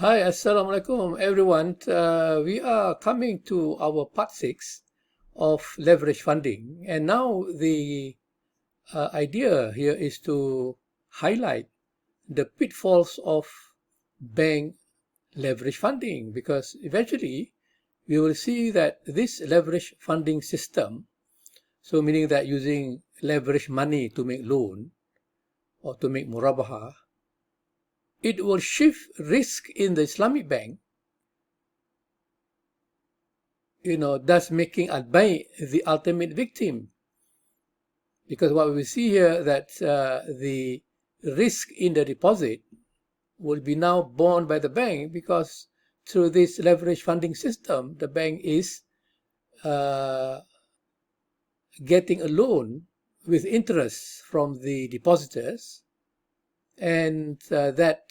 Hi, Assalamualaikum everyone. We are coming to our part 6 of leverage funding. And now the idea here is to highlight the pitfalls of bank leverage funding, because eventually we will see that this leverage funding system, so meaning that using leverage money to make loan or to make murabaha, it will shift risk in the Islamic bank, thus making Albay the ultimate victim. Because what we see here that the risk in the deposit will be now borne by the bank, because through this leverage funding system, the bank is getting a loan with interest from the depositors, and that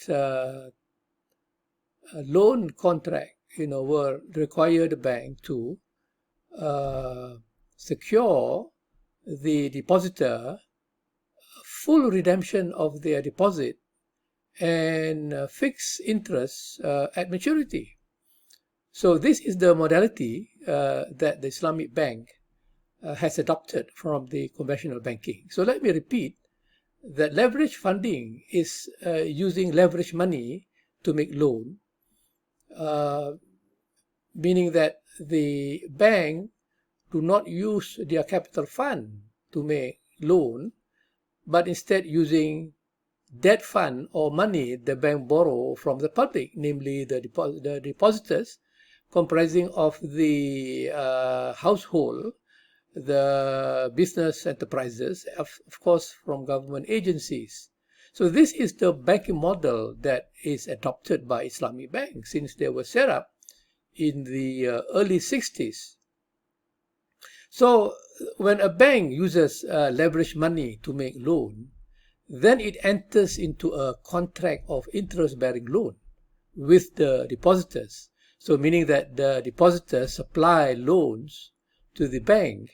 loan contract will require the bank to secure the depositor full redemption of their deposit and fixed interest at maturity. So this is the modality that the Islamic bank has adopted from the conventional banking. So let me repeat that leverage funding is using leverage money to make loan, meaning that the bank do not use their capital fund to make loan, but instead using debt fund or money the bank borrow from the public, namely the depositors, comprising of the household, the business enterprises, of course from government agencies. So this is the banking model that is adopted by Islamic banks since they were set up in the early 60s. So when a bank uses leverage money to make loan, then it enters into a contract of interest-bearing loan with the depositors. So meaning that the depositors supply loans to the bank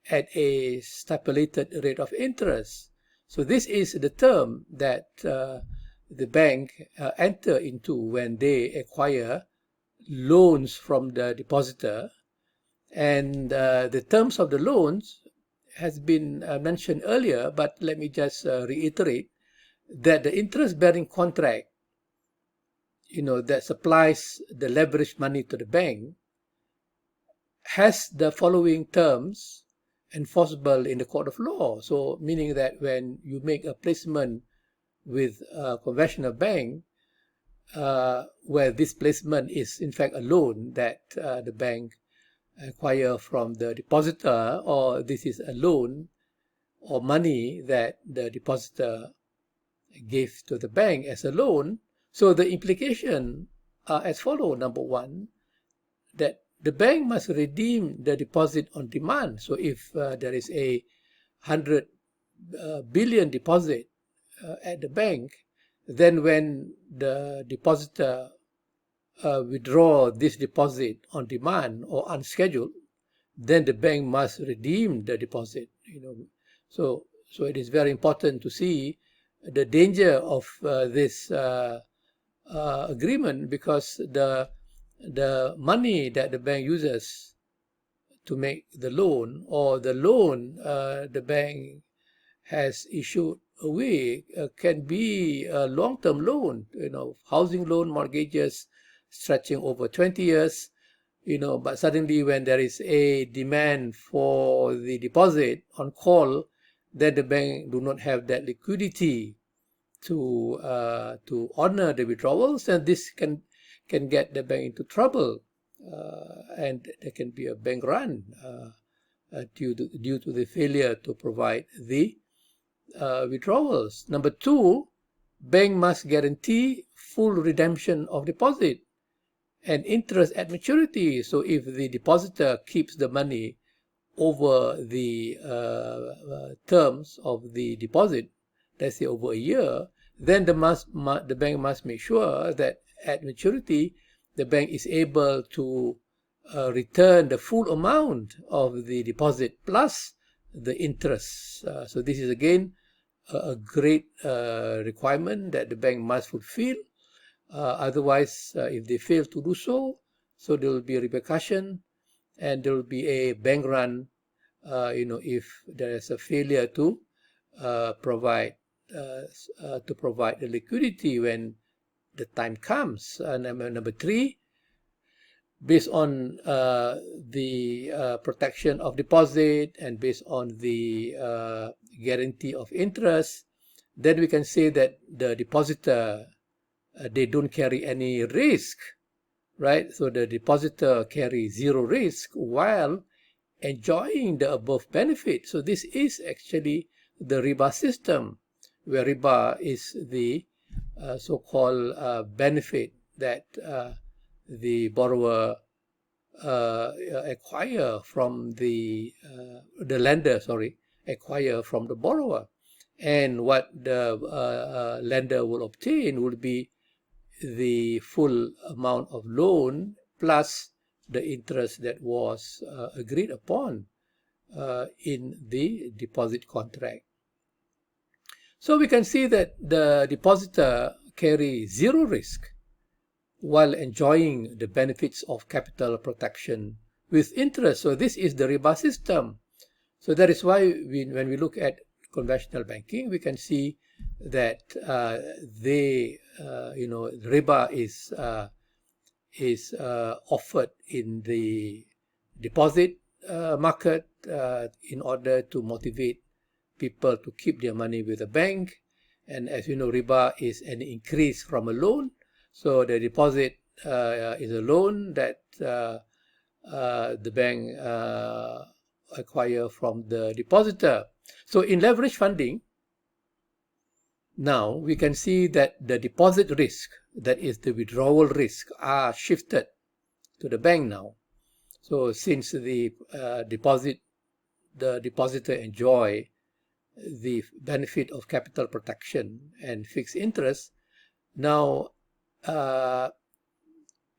at a stipulated rate of interest. So this is the term that the bank enter into when they acquire loans from the depositor. And the terms of the loans has been mentioned earlier, but let me just reiterate that the interest-bearing contract, that supplies the leverage money to the bank, has the following terms enforceable in the court of law. So meaning that when you make a placement with a conventional bank, where this placement is in fact a loan that the bank acquire from the depositor, or this is a loan or money that the depositor gave to the bank as a loan. So the implication are as follows. Number one, that the bank must redeem the deposit on demand. So if there is a 100 billion deposit at the bank, then when the depositor withdraw this deposit on demand or unscheduled, then the bank must redeem the deposit. So it is very important to see the danger of this agreement, because the money that the bank uses to make the loan, or the loan the bank has issued away, can be a long-term loan, housing loan, mortgages stretching over 20 years, but suddenly when there is a demand for the deposit on call, then the bank do not have that liquidity to honor the withdrawals, and this can get the bank into trouble, and there can be a bank run due to the failure to provide the withdrawals. Number two, bank must guarantee full redemption of deposit and interest at maturity. So if the depositor keeps the money over the terms of the deposit, let's say over a year, then the bank must make sure that at maturity the bank is able to return the full amount of the deposit plus the interest. So this is again a great requirement that the bank must fulfill Otherwise, if they fail to do so, so there will be a repercussion, and there will be a bank run, if there is a failure to provide the liquidity when the time comes. Number three, based on the protection of deposit and based on the guarantee of interest, then we can say that the depositor, they don't carry any risk, right? So the depositor carries zero risk while enjoying the above benefit. So this is actually the riba system, where riba is the so-called benefit that the borrower acquire from the lender, acquire from the borrower. And what the lender will obtain will be the full amount of loan plus the interest that was agreed upon in the deposit contract. So we can see that the depositor carries zero risk while enjoying the benefits of capital protection with interest. So this is the riba system. So that is why when we look at conventional banking, we can see that riba is offered in the deposit market in order to motivate people to keep their money with the bank. And as you know, riba is an increase from a loan. So the deposit is a loan that the bank acquire from the depositor. So in leverage funding, now we can see that the deposit risk, that is the withdrawal risk, are shifted to the bank now. So since the depositor enjoy the benefit of capital protection and fixed interest, now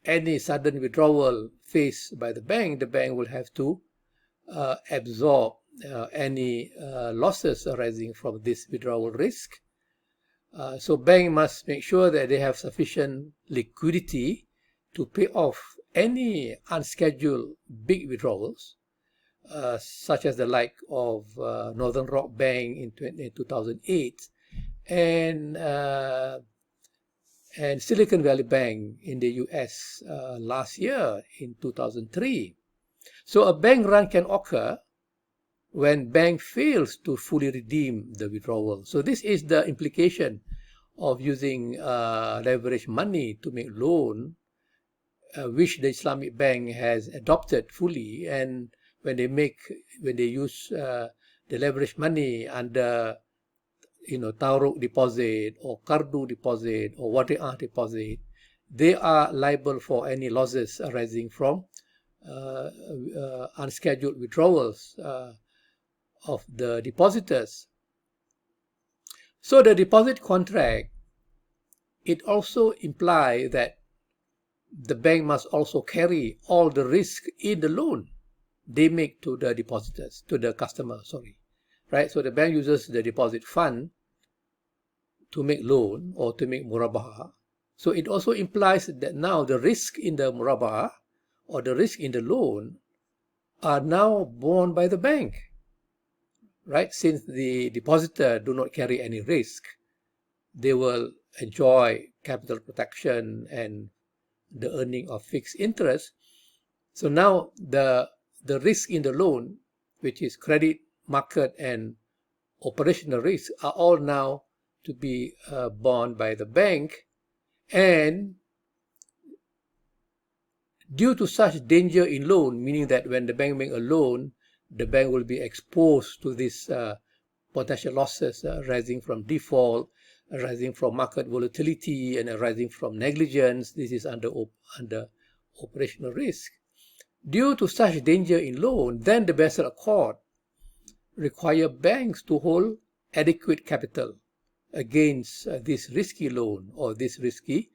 any sudden withdrawal faced by the bank will have to absorb any losses arising from this withdrawal risk. So bank must make sure that they have sufficient liquidity to pay off any unscheduled big withdrawals, such as the like of Northern Rock Bank in 2008 and Silicon Valley Bank in the US last year in 2003. So a bank run can occur when bank fails to fully redeem the withdrawal. So this is the implication of using leverage money to make loan, which the Islamic Bank has adopted fully. And when they use the leverage money under Tauruk deposit or Kardu deposit or Wadi'ah deposit, they are liable for any losses arising from unscheduled withdrawals of the depositors. So the deposit contract, it also implies that the bank must also carry all the risk in the loan they make to the depositors, to the customer, right? So the bank uses the deposit fund to make loan or to make murabaha. So it also implies that now the risk in the murabaha or the risk in the loan are now borne by the bank, right? Since the depositor do not carry any risk, they will enjoy capital protection and the earning of fixed interest. So now the risk in the loan, which is credit, market, and operational risk, are all now to be borne by the bank. And due to such danger in loan, meaning that when the bank makes a loan, the bank will be exposed to these potential losses arising from default, arising from market volatility, and arising from negligence. This is under operational risk. Due to such danger in loan, then the Basel Accord require banks to hold adequate capital against this risky loan or this risky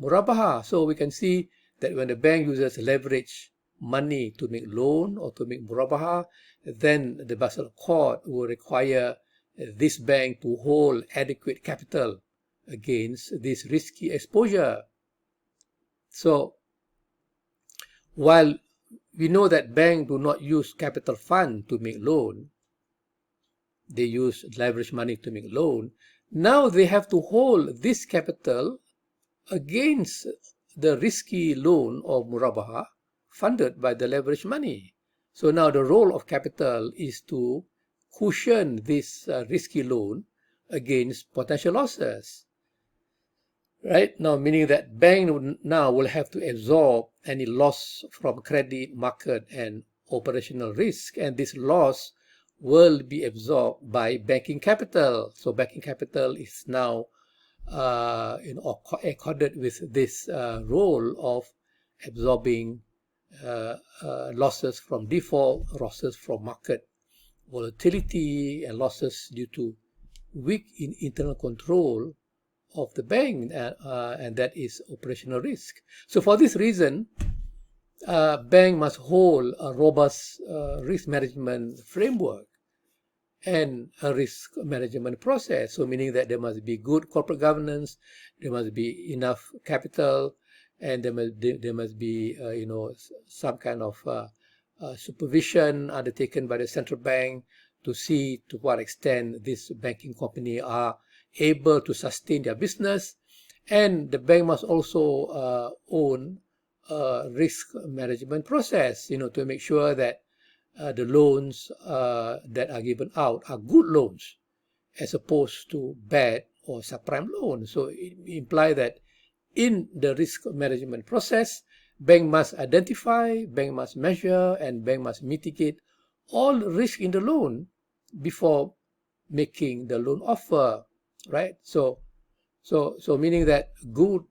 murabaha. So we can see that when the bank uses leverage money to make loan or to make murabaha, then the Basel Accord will require this bank to hold adequate capital against this risky exposure. So while we know that banks do not use capital fund to make loan, they use leverage money to make loan. Now they have to hold this capital against the risky loan of murabaha funded by the leverage money. So now the role of capital is to cushion this risky loan against potential losses. Right now, meaning that bank now will have to absorb any loss from credit, market, and operational risk, and this loss will be absorbed by banking capital. So banking capital is now accorded with this role of absorbing losses from default, losses from market volatility, and losses due to weak internal control of the bank, and that is operational risk. So for this reason, bank must hold a robust risk management framework and a risk management process. So meaning that there must be good corporate governance, there must be enough capital, and there must be some kind of supervision undertaken by the central bank to see to what extent this banking company are able to sustain their business. And the bank must also own a risk management process, to make sure that the loans that are given out are good loans as opposed to bad or subprime loans. So it implies that in the risk management process, bank must identify, bank must measure, and bank must mitigate all risk in the loan before making the loan offer, right? So meaning that good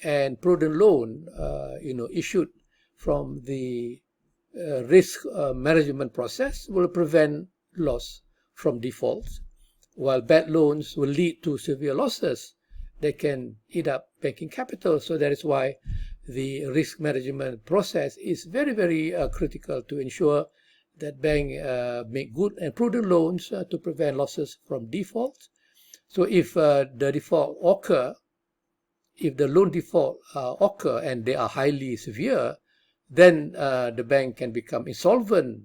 and prudent loan, issued from the risk management process will prevent loss from defaults, while bad loans will lead to severe losses that can eat up banking capital. So that is why the risk management process is very, very critical to ensure that bank make good and prudent loans to prevent losses from default. So if the default occur, if the loan default occur and they are highly severe, then the bank can become insolvent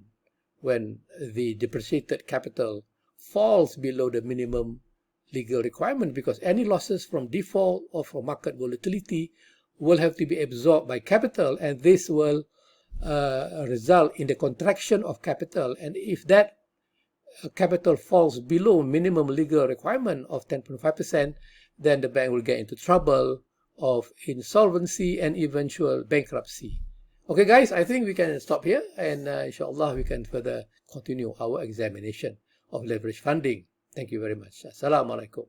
when the depreciated capital falls below the minimum legal requirement, because any losses from default or from market volatility will have to be absorbed by capital, and this will result in the contraction of capital. And if that capital falls below minimum legal requirement of 10.5%, then the bank will get into trouble of insolvency and eventual bankruptcy. Okay guys, I think we can stop here, and inshallah we can further continue our examination of leverage funding. Thank you very much. Assalamu alaikum.